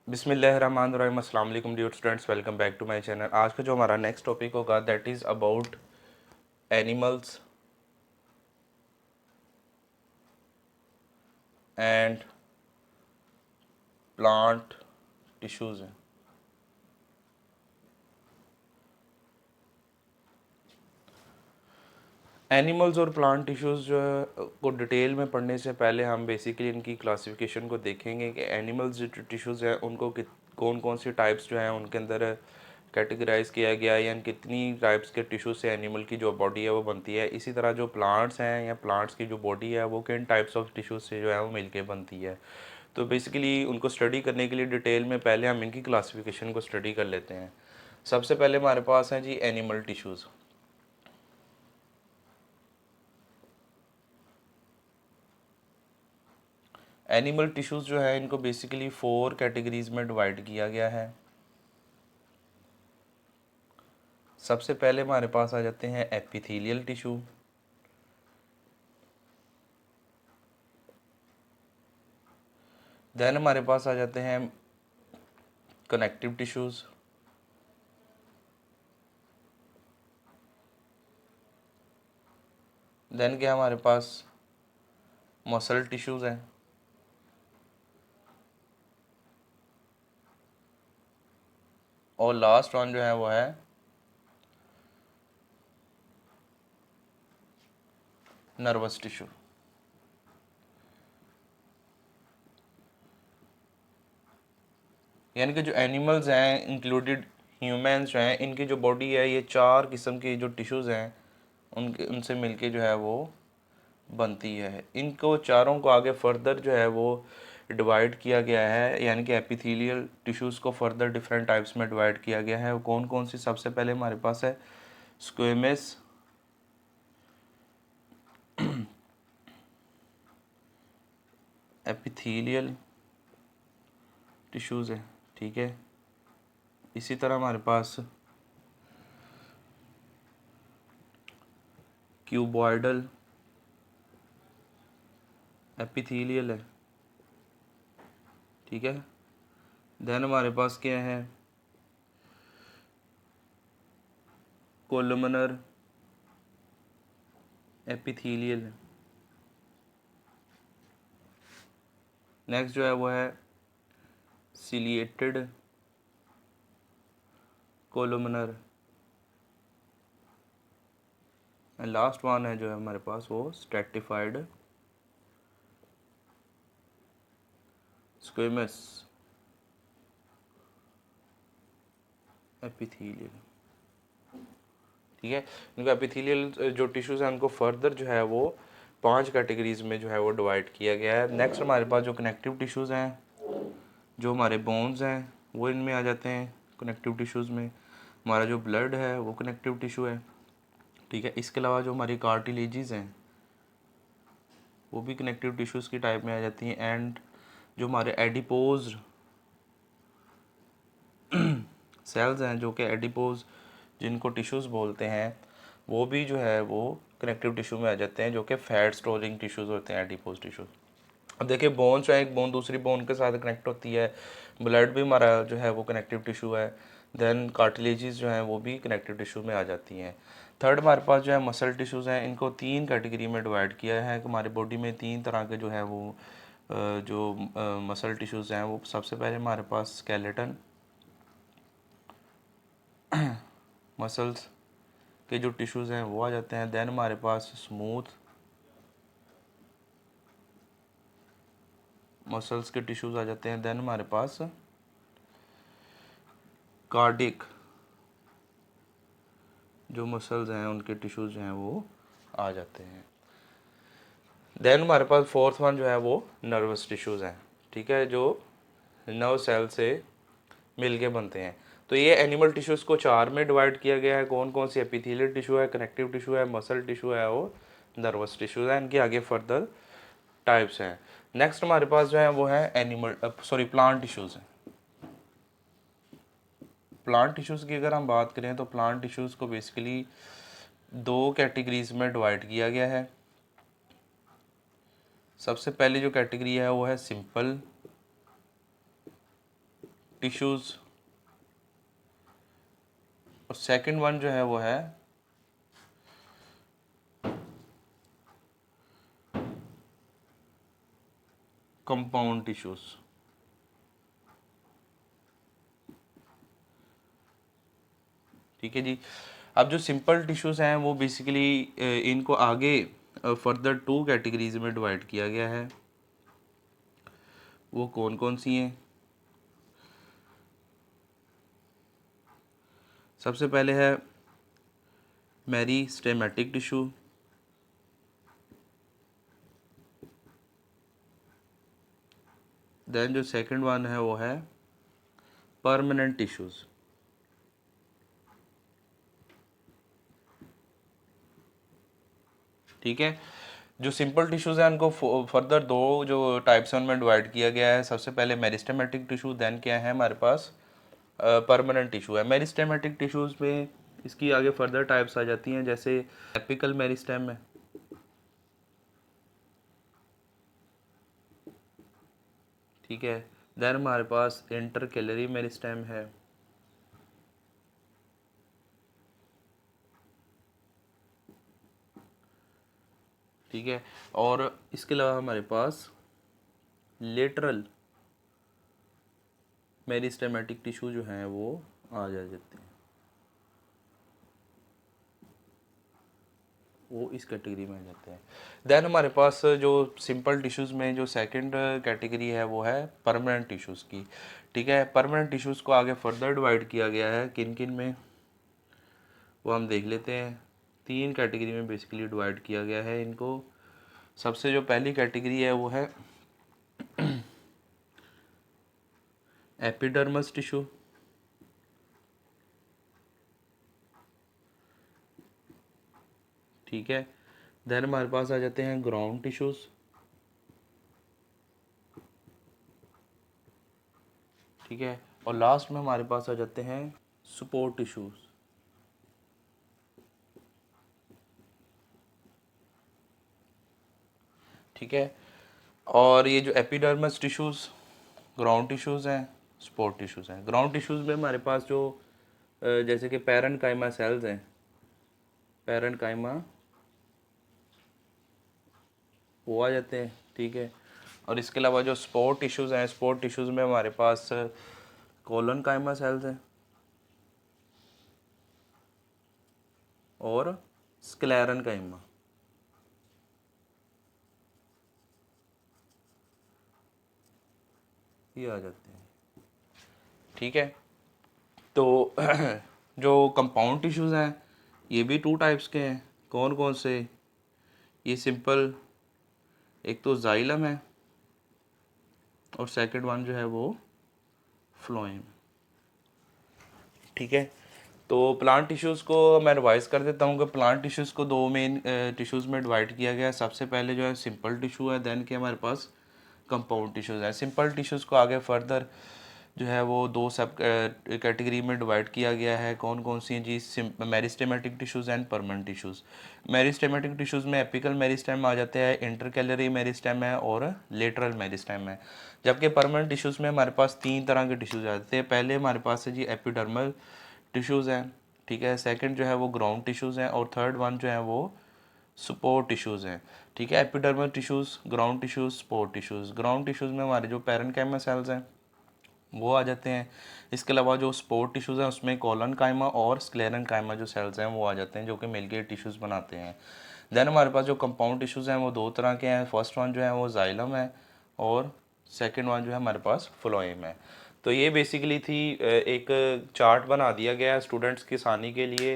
बिस्मिल्लाहिर्रहमानिर्रहीम। अस्सलाम वालेकुम dear students, welcome back to my channel. आज का जो हमारा नेक्स्ट टॉपिक होगा that is about animals and plant tissues हैं। एनिमल्स और प्लांट टिश्यूज़ जो है को डिटेल में पढ़ने से पहले हम बेसिकली इनकी क्लासिफिकेशन को देखेंगे कि एनिमल्स जो टिश्यूज़ हैं उनको कौन कौन सी टाइप्स जो हैं उनके अंदर कैटेगराइज किया गया है, या कितनी टाइप्स के टिश्यू से एनिमल की जो बॉडी है वो बनती है। इसी तरह जो प्लांट्स हैं या प्लांट्स की जो बॉडी है वो किन टाइप्स ऑफ टिश्यूज से जो है वो मिलके बनती है। तो बेसिकली उनको स्टडी करने के लिए डिटेल में पहले हम इनकी क्लासिफिकेशन को स्टडी कर लेते हैं। सबसे पहले हमारे पास हैं जी एनिमल टिश्यूज़। एनिमल टिश्यूज़ जो है इनको बेसिकली 4 कैटेगरीज में डिवाइड किया गया है। सबसे पहले हमारे पास आ जाते हैं एपिथेलियल टिश्यू। देन हमारे पास आ जाते हैं कनेक्टिव टिश्यूज़। देन क्या हमारे पास मसल टिश्यूज़ हैं। और लास्ट वन जो है वो है नर्वस टिश्यू। यानी कि जो एनिमल्स हैं इंक्लूडेड ह्यूमंस जो हैं इनकी जो बॉडी है ये 4 किस्म की जो टिश्यूज़ हैं उनसे मिलके जो है वो बनती है। इनको चारों को आगे फर्दर जो है वो डिवाइड किया गया है, यानी कि एपिथेलियल टिश्यूज़ को फर्दर डिफरेंट टाइप्स में डिवाइड किया गया है। वो कौन कौन सी? सबसे पहले हमारे पास है स्क्वेमस एपिथेलियल टिश्यूज़ है, ठीक है। इसी तरह हमारे पास क्यूबॉइडल एपिथेलियल है, ठीक है। देन हमारे पास क्या है कोलमनर एपिथेलियल। नेक्स्ट जो है वो है ciliated columnar. And last one है जो है हमारे पास वो स्ट्रेटिफाइड स्क्वेमस एपिथेलियल, ठीक है। इनको एपिथेलियल जो टिश्यूज़ हैं उनको फर्दर जो है वो 5 कैटेगरीज में जो है वो डिवाइड किया गया है। नेक्स्ट हमारे पास जो कनेक्टिव टिश्यूज़ हैं, जो हमारे बोन्स हैं वो इनमें आ जाते हैं कनेक्टिव टिश्यूज़ में। हमारा जो ब्लड है वो कनेक्टिव टिश्यू है, ठीक है। इसके अलावा जो हमारी कार्टिलेजेस हैं वो भी कनेक्टिव टिश्यूज़ की टाइप में आ जाती हैं। एंड जो हमारे एडिपोज सेल्स हैं, जो कि एडिपोज जिनको टिश्यूज़ बोलते हैं, वो भी जो है वो कनेक्टिव टिश्यू में आ जाते हैं, जो कि फैट स्टोरिंग टिश्यूज़ होते हैं एडिपोज टिश्यूज़। अब देखिए बोन जो है एक बोन दूसरी बोन के साथ कनेक्ट होती है। ब्लड भी हमारा जो है वो कनेक्टिव टिश्यू है। देन कार्टिलेजेस जो हैं वो भी कनेक्टिव टिश्यू में आ जाती हैं। थर्ड हमारे पास जो है मसल टिश्यूज़ हैं। इनको 3 कैटेगरी में डिवाइड किया है कि हमारी बॉडी में 3 तरह के जो है वो जो मसल टिश्यूज़ हैं वो सबसे पहले हमारे पास स्केलेटन मसल्स के जो टिश्यूज़ हैं वो आ जाते हैं। देन हमारे पास स्मूथ मसल्स के टिश्यूज़ आ जाते हैं। देन हमारे पास कार्डिक जो मसल्स हैं उनके टिश्यूज़ जो हैं वो आ जाते हैं। देन हमारे पास फोर्थ वन जो है वो नर्वस टिश्यूज़ हैं, ठीक है, जो नर्व सेल से मिल के बनते हैं। तो ये एनिमल टिश्यूज़ को 4 में डिवाइड किया गया है। कौन कौन सी? एपिथेलियल टिश्यू है, कनेक्टिव टिश्यू है, मसल टिश्यू है और नर्वस टिश्यूज़ है। इनके आगे फर्दर टाइप्स हैं। नेक्स्ट हमारे पास जो है वो है प्लांट टिश्यूज़ हैं। प्लांट टिश्यूज़ की अगर हम बात करें तो प्लांट टिश्यूज़ को बेसिकली 2 कैटेगरीज में डिवाइड किया गया है। सबसे पहली जो कैटेगरी है वो है सिंपल टिश्यूज़, और सेकंड वन जो है वो है कंपाउंड टिश्यूज़। ठीक है जी। अब जो सिंपल टिश्यूज़ हैं वो बेसिकली इनको आगे फर्दर टू कैटेगरीज में डिवाइड किया गया है। वो कौन कौन सी हैं? सबसे पहले है मेरिस्टेमेटिक टिश्यू, देन जो सेकंड वन है वो है परमानेंट टिश्यूज़। ठीक है। जो सिंपल टिश्यूज़ हैं उनको फर्दर दो जो टाइप्स हैं उनमें डिवाइड किया गया है। सबसे पहले मेरिस्टेमेटिक टिश्यू, देन क्या है हमारे पास परमानेंट टिश्यू है। मेरिस्टेमेटिक टिश्यूज़ में इसकी आगे फर्दर टाइप्स आ जाती हैं, जैसे एपिकल मेरिस्टेम है, ठीक है। देन हमारे पास इंटरकैलरी मेरिस्टेम है, ठीक है। और इसके अलावा हमारे पास लेटरल मेरिस्टेमेटिक टिश्यू जो हैं वो आ जाते हैं, वो इस कैटेगरी में आ जाते हैं। देन हमारे पास जो सिंपल टिश्यूज़ में जो सेकंड कैटेगरी है वो है परमानेंट टिश्यूज़ की, ठीक है। परमानेंट टिश्यूज़ को आगे फर्दर डिवाइड किया गया है, किन किन में वो हम देख लेते हैं। तीन कैटेगरी में बेसिकली डिवाइड किया गया है इनको। सबसे जो पहली कैटेगरी है वो है एपिडर्मस टिश्यू, ठीक है। देन हमारे पास आ जाते हैं ग्राउंड टिश्यूज़, ठीक है। और लास्ट में हमारे पास आ जाते हैं सपोर्ट टिश्यूज़, ठीक है। और ये जो एपिडर्मस टिश्यूज़, ग्राउंड टिश्यूज़ हैं, सपोर्ट टिश्यूज़ हैं। ग्राउंड टिश्यूज़ में हमारे पास जो जैसे कि पैरेन्काइमा सेल्स हैं, पैरेन्काइमा वो आ जाते हैं, ठीक है। और इसके अलावा जो स्पोर टिश्यूज़ हैं, स्पोर टिश्यूज़ में हमारे पास कोलन काइमा सेल्स हैं और स्क्लेरन काइमा, ये आ जाते हैं, ठीक है। तो जो कंपाउंड टिश्यूज़ हैं ये भी टू टाइप्स के हैं। कौन कौन से? ये सिंपल, एक तो जाइलम है और सेकंड वन जो है वो फ्लोएम, ठीक है। तो प्लांट टिश्यूज़ को मैं रिवाइज कर देता हूँ कि प्लांट टिश्यूज़ को दो मेन टिश्यूज़ में डिवाइड किया गया है। सबसे पहले जो है सिंपल टिश्यू है, देन के हमारे पास कंपाउंड टिश्यूज़ हैं। सिंपल टिश्यूज़ को आगे फर्दर जो है वो दो सब कैटेगरी में डिवाइड किया गया है। कौन कौन सी हैं जी? Meristematic tissues and permanent tissues. Meristematic tissues में एपिकल मेरिस्टेम आ जाते हैं, इंटरकैलरी मेरिस्टेम है और लेटरल मेरिस्टेम है। जबकि परमानेंट टिश्यूज़ में हमारे पास तीन तरह के टिश्यूज़ आ जाते हैं। पहले हमारे पास है जी एपिडर्मल टिश्यूज़ हैं, ठीक है। सेकंड जो है वो ग्राउंड टिश्यूज़ हैं और थर्ड वन जो है वो सपोर्ट टिश्यूज़ हैं, ठीक है। Epidermal tissues, ground tissues, support tissues. Ground tissues में हमारे जो पैरेन्काइमा सेल्स हैं वो आ जाते हैं। इसके अलावा जो स्पोर्ट टिश्यूज़ हैं उसमें कोलन काइमा और स्क्लेरन काइमा जो सेल्स हैं वो आ जाते हैं, जो कि मिलके टिश्यूज़ बनाते हैं। देन हमारे पास जो कंपाउंड टिश्यूज़ हैं वो दो तरह के हैं। फर्स्ट वन जो है वो जाइलम है और सेकंड वन जो है हमारे पास फ्लोएम है। तो ये बेसिकली थी एक चार्ट बना दिया गया है स्टूडेंट्स की आसानी के लिए।